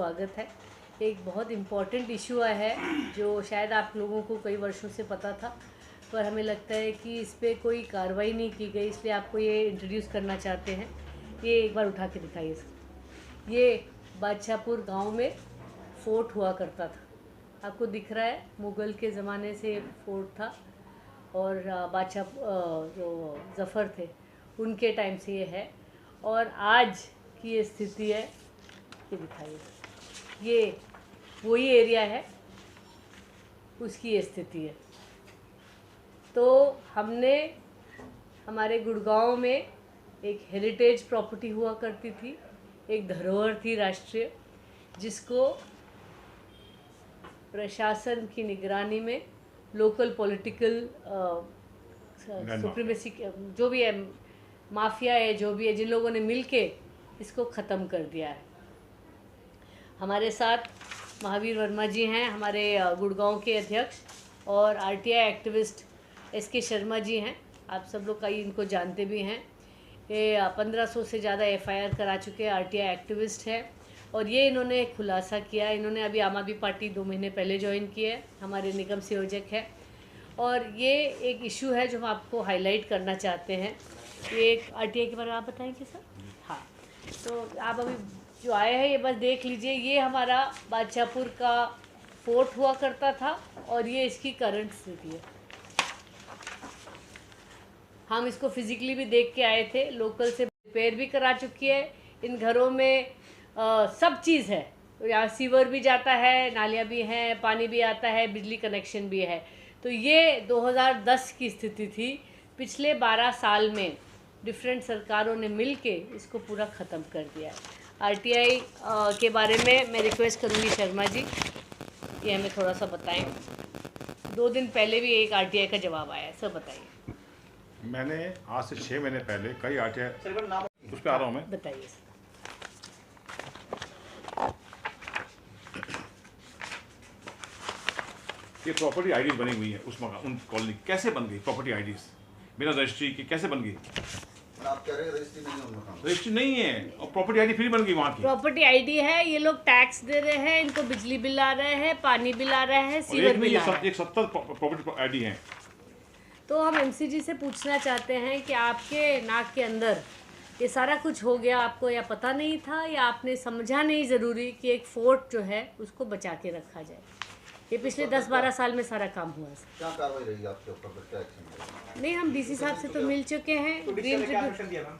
स्वागत है। एक बहुत इम्पॉर्टेंट इशू है जो शायद आप लोगों को कई वर्षों से पता था, पर हमें लगता है कि इस पर कोई कार्रवाई नहीं की गई, इसलिए आपको ये इंट्रोड्यूस करना चाहते हैं। ये एक बार उठा के दिखाइए सर। ये बादशाहपुर गांव में फोर्ट हुआ करता था, आपको दिख रहा है। मुग़ल के ज़माने से एक फोर्ट था और बादशाह जो ज़फ़र थे उनके टाइम से ये है, और आज की ये स्थिति है। ये दिखाइए, ये वही एरिया है, उसकी ये स्थिति है। तो हमने हमारे गुड़गांव में एक हेरिटेज प्रॉपर्टी हुआ करती थी, एक धरोहर थी राष्ट्रीय, जिसको प्रशासन की निगरानी में लोकल पॉलिटिकल सुप्रीमेसी जो भी है, माफिया है, जो भी है, जिन लोगों ने मिलके इसको ख़त्म कर दिया है। हमारे साथ महावीर वर्मा जी हैं, हमारे गुड़गांव के अध्यक्ष, और RTI activist SK Sharma ji हैं। आप सब लोग कई इनको जानते भी हैं। ये 1500 से ज़्यादा एफआईआर करा चुके आरटीआई एक्टिविस्ट हैं, और ये इन्होंने खुलासा किया। इन्होंने अभी आम आदमी पार्टी 2 महीने पहले ज्वाइन की है, हमारे निगम संयोजक है, और ये एक इशू है जो हम आपको हाईलाइट करना चाहते हैं। ये एक आरटीआई के बारे में आप बताएंगे सर? हाँ, तो आप अभी जो आए हैं ये बस देख लीजिए। ये हमारा बादशाहपुर का फोर्ट हुआ करता था और ये इसकी करंट स्थिति है। हम इसको फिजिकली भी देख के आए थे, लोकल से रिपेयर भी करा चुकी है। इन घरों में सब चीज़ है, यहाँ सीवर भी जाता है, नालियाँ भी हैं, पानी भी आता है, बिजली कनेक्शन भी है। तो ये 2010 की स्थिति थी। पिछले 12 साल में डिफरेंट सरकारों ने मिलके इसको पूरा ख़त्म कर दिया है। आरटीआई के बारे में मैं रिक्वेस्ट करूँगी शर्मा जी, ये हमें थोड़ा सा बताएं। 2 दिन पहले भी एक आरटीआई का जवाब आया है, सर बताइए। मैंने आज से 6 महीने पहले कई आरटीआई उस पर आ रहा हूँ मैं, बताइए सर। ये प्रॉपर्टी आईडीज बनी हुई है उस मकान, उन कॉलोनी कैसे बन गई प्रॉपर्टी आईडीज बिना रजिस्ट्री की, कैसे बन गई? आप कह रहे हैं रजिस्ट्री नहीं है उन मकान, रजिस्ट्री नहीं है और प्रॉपर्टी आईडी फिर बन गई वहाँ की। प्रॉपर्टी आईडी है, ये लोग टैक्स दे रहे हैं, इनको बिजली बिल आ रहे हैं, पानी बिल आ रहा है, सीवर बिल आ रहा है। 70 प्रॉपर्टी आईडी हैं। तो हम एमसीजी से पूछना चाहते हैं कि आपके नाक के अंदर ये सारा कुछ हो गया, आपको या पता नहीं था या आपने समझा नहीं ज़रूरी कि एक फोर्ट जो है उसको बचा के रखा जाए। ये पिछले 10-12 साल में सारा काम हुआ है। क्या कार्रवाई रही आपके ऊपर, क्या एक्शन? नहीं, हम डीसी साहब से तो मिल चुके हैं। ग्रीन ट्रिब्यूनल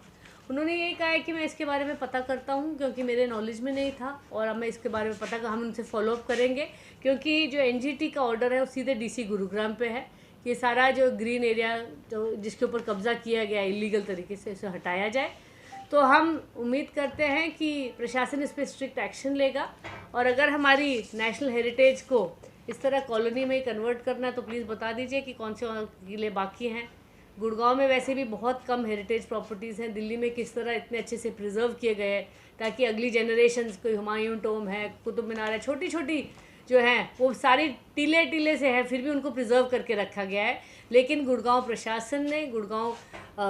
उन्होंने यही कहा है कि मैं इसके बारे में पता करता हूं, क्योंकि मेरे नॉलेज में नहीं था, और अब मैं इसके बारे में पता कर हम उनसे फॉलोअप करेंगे, क्योंकि जो एनजीटी का ऑर्डर है वो सीधे डीसी गुरुग्राम पे है। ये सारा जो ग्रीन एरिया जो जिसके ऊपर कब्जा किया गया इलीगल तरीके से, उसे हटाया जाए। तो हम उम्मीद करते हैं कि प्रशासन इस पर स्ट्रिक्ट एक्शन लेगा, और अगर हमारी नेशनल हेरिटेज को इस तरह कॉलोनी में कन्वर्ट करना है तो प्लीज़ बता दीजिए कि कौन से किले बाकी हैं। गुड़गांव में वैसे भी बहुत कम हेरिटेज प्रॉपर्टीज़ हैं, दिल्ली में किस तरह इतने अच्छे से प्रिजर्व किए गए हैं ताकि अगली जनरेशन, कोई हुमायूं टोम है, कुतुब मीनार है, छोटी छोटी जो हैं वो सारी टीले टीले से है, फिर भी उनको प्रिजर्व करके रखा गया है। लेकिन गुड़गांव प्रशासन ने, गुड़गांव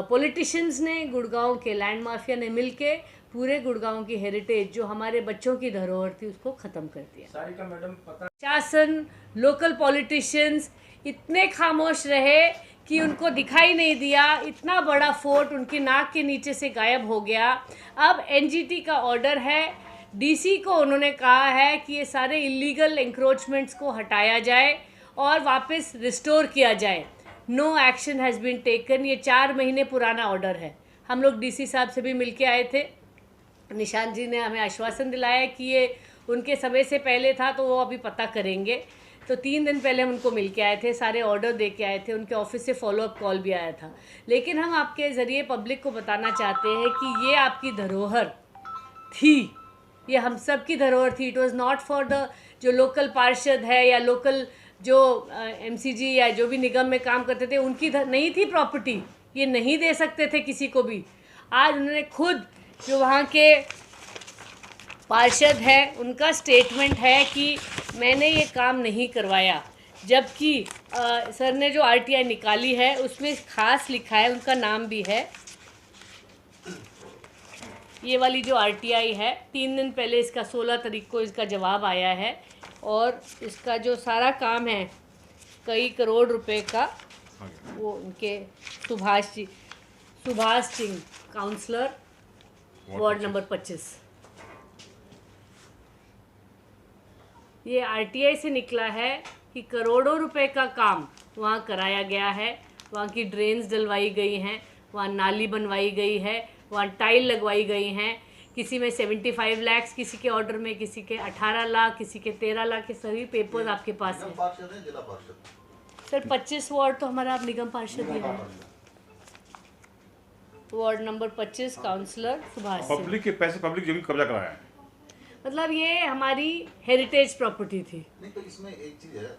पॉलिटिशियंस ने, गुड़गांव के लैंड माफिया ने मिलके पूरे गुड़गांव की हेरिटेज जो हमारे बच्चों की धरोहर थी उसको ख़त्म कर दिया। सारिका मैडम पता, शासन, लोकल पॉलिटिशियंस इतने खामोश रहे कि उनको दिखाई नहीं दिया। इतना बड़ा फोर्ट उनकी नाक के नीचे से गायब हो गया। अब एनजीटी का ऑर्डर है, डीसी को उन्होंने कहा है कि ये सारे इलीगल एंक्रोचमेंट्स को हटाया जाए और वापस रिस्टोर किया जाए। No action has been taken. ये 4 महीने पुराना ऑर्डर है। हम लोग डीसी साहब से भी मिल के आए थे, निशांत जी ने हमें आश्वासन दिलाया कि ये उनके समय से पहले था, तो वो अभी पता करेंगे। तो 3 दिन पहले हम उनको मिल के आए थे, सारे ऑर्डर दे के आए थे, उनके ऑफिस से फॉलोअप कॉल भी आया था। लेकिन हम आपके ज़रिए पब्लिक को बताना चाहते हैं कि ये आपकी धरोहर थी, ये हम सब की धरोहर थी। It was not for the जो लोकल पार्षद है या लोकल जो एमसीजी या जो भी निगम में काम करते थे, उनकी नहीं थी प्रॉपर्टी, ये नहीं दे सकते थे किसी को भी। आज उन्होंने खुद, जो वहाँ के पार्षद है, उनका स्टेटमेंट है कि मैंने ये काम नहीं करवाया, जबकि सर ने जो आरटीआई निकाली है उसमें खास लिखा है, उनका नाम भी है, ये वाली जो RTI है 3 दिन पहले इसका 16 तारीख को इसका जवाब आया है और इसका जो सारा काम है कई करोड़ रुपए का आगे। वो उनके Subhash Singh counsellor ward number 25। ये RTI से निकला है कि करोड़ों रुपए का काम वहाँ कराया गया है, वहाँ की ड्रेन्स डलवाई गई हैं, वहाँ नाली बनवाई गई है, वहाँ टाइल लगवाई गई हैं। किसी में 75 लाख, किसी के ऑर्डर में किसी के 18 लाख, किसी के 13 लाख के सभी पेपर्स आपके पास निगम हैं। पार्षद है जिला पार्षद? सर 25 वार्ड तो हमारा आप निगम पार्षद ही है। Ward number 25 councillor Subhash Singh. Public के पैसे पब्लिक जमीन कब्जा कराया है। मतलब ये हमारी हेरिटेज प्रॉपर्टी थी। नहीं तो इसमें एक चीज है